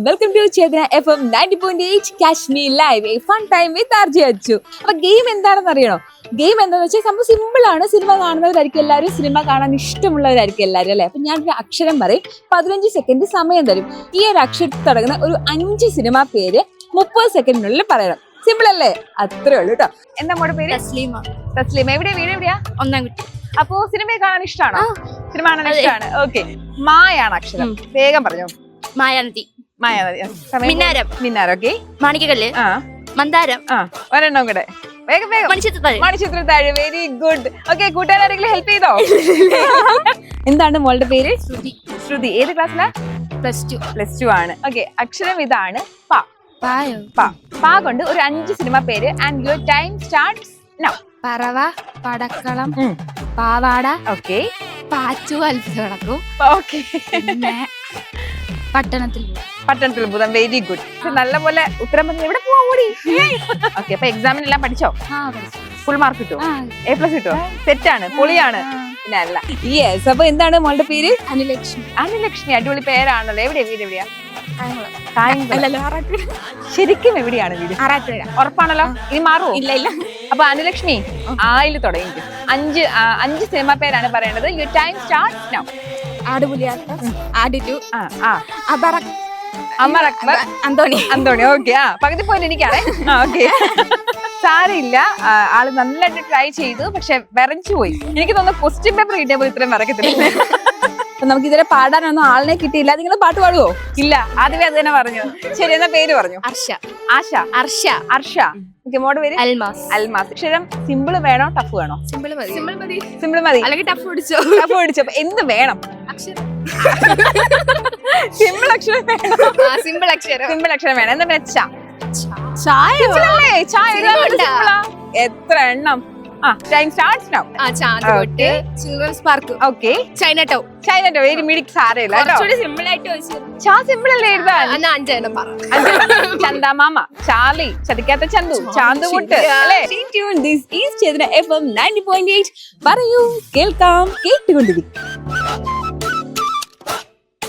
Welcome to Chetana FM 90.8 Kashmir live a fun time with RJ Achu. അപ്പൊ game എന്താണെന്ന് അറിയണോ? Game എന്താണെന്ന് വെച്ചാൽ സംഭവം സിമ്പിൾ ആണ്. സിനിമ കാണുന്നവരായിരിക്കും എല്ലാവരും, സിനിമ കാണാൻ ഇഷ്ടമുള്ളവരായിരിക്കും എല്ലാവരും അല്ലെ. അപ്പൊ ഞാനൊരു അക്ഷരം പറയും, 15 സെക്കൻഡ് സമയം തരും. ഈ ഒരു അക്ഷരത്തിൽ തുടങ്ങുന്ന ഒരു 5 സിനിമ പേര് 30 സെക്കൻഡിനുള്ളിൽ പറയണം. സിമ്പിൾ അല്ലേ? അത്രേ ഉള്ളൂ കേട്ടോ. എന്താ മോടെ പേര്? തസ്ലീമ. തസ്ലീമ. എവിടെയാ വീട്? എവിടെയാ? ഒന്നാം കുട്ടി. അപ്പോ സിനിമയെ കാണാൻ ഇഷ്ടമാണോ? സിനിമ കാണാൻ ഇഷ്ടമാണ്. ഓക്കെ, മായാണ് അക്ഷരം. വേഗം പറഞ്ഞോ. മായാനദി. മായാനദി. മിന്നാരം. മിന്നാരം. ഓക്കെ. മാണിക്കക്കല്ല്. മന്ദാരം. ഒരെണ്ണം കൂടെ. വേഗം വേഗം. മണിച്ചിത്രത്താഴ്. Very good. ഓക്കെ, കൂട്ടുകാരെങ്കിലും ഹെൽപ്പ് ചെയ്തോ? എന്താണ് മോളുടെ പേര്? ശ്രുതി. ശ്രുതി. ഏത് ക്ലാസ്സിലാ? +2 ആണ്. ഓക്കെ, അക്ഷരം ഇതാണ് പ. പാ കൊണ്ട് ഒരു 5 സിനിമ പേര്. And your time starts now. Parava, Padakkalam, Pavada, okay, പാച്ചു അത്ഭുതം, okay, Pattanathil Bhootham. Very good. നല്ല പോലെ ഉത്തരം പറഞ്ഞു. എവിടെ പോവാ ഓടി? ഓക്കെ, അപ്പൊ എക്സാമിനെല്ലാം പഠിച്ചോ? ഫുൾ മാർക്ക് കിട്ടുമോ? A+ കിട്ടുമോ? സെറ്റാണ്, പൊളിയാണ്. പിന്നെ അല്ല. യെസ്. അപ്പൊ എന്താണ് മോളുടെ പേര്? അനുലക്ഷ്മി. അനുലക്ഷ്മി. അടിപൊളി പേരാണല്ലോ. എവിടെയാ വീട്? എവിടെയാ? ശരിക്കും എവിടെയാണ് വീട്? ഉറപ്പാണല്ലോ? ഇനി മാറുമോ? ഇല്ല. അപ്പൊ അനുലക്ഷ്മി ആയില് തുടങ്ങിക്കും. 5 സിനിമ പേരാണ് പറയേണ്ടത്. Your time starts now. Aadupuliyattam, ആടിറ്റു, അമർ അക്ബർ, അന്തോണി. ഓക്കെ. പകുതി പോയിന്റ് എനിക്കാണേ. ഓക്കെ, സാരമില്ല. ആള് നന്നായിട്ട് ട്രൈ ചെയ്തു, പക്ഷെ വിറച്ചു പോയി. എനിക്ക് തോന്നുന്നു ക്വസ്റ്റ്യൻ പേപ്പർ കിട്ടിയപ്പോൾ ഇത്രയും വിറക്കത്തില്ല. നമുക്ക് ഇതുവരെ പാടാനൊന്നും ആളിനെ കിട്ടിയില്ല. നിങ്ങൾ പാട്ട് പാടുവോ? ഇല്ല, ആദ്യമേ അത് തന്നെ പറഞ്ഞു. ശരി, എന്നാ പേര് പറഞ്ഞു. അർഷ. ഓക്കെ, മോടെ പേര്? അൽമാസ്. അക്ഷരം സിമ്പിൾ വേണോ ടഫ് വേണോ? സിമ്പിൾ മതി. അല്ലെങ്കിൽ ടഫ് പിടിച്ചോ? ടഫ് പിടിച്ചോ. എന്ത് വേണം? സിമ്പിൾ അക്ഷരം വേണം. സിമ്പിൾ അക്ഷരം വേണം. എന്താ പിന്നെ? ചായ. എത്ര എണ്ണം? Time starts now. ചാന്ത്, children park, okay, China town. Very മിഡിക്. സാരമില്ല കേട്ടോ. സിമ്പിൾ ആയിട്ട് സിമ്പിൾ അല്ലേ എഴുതാൻ? 5 പറ. ചന്ദമാമ, ചാർലി, ചതിക്കാത്ത ചന്തു, ചാന്തുകുട്ട് അല്ലേ? This is Chetana FM 90.8. പറയൂ, കേൾക്കാം, കേട്ടുകൊണ്ടിരിക്കും.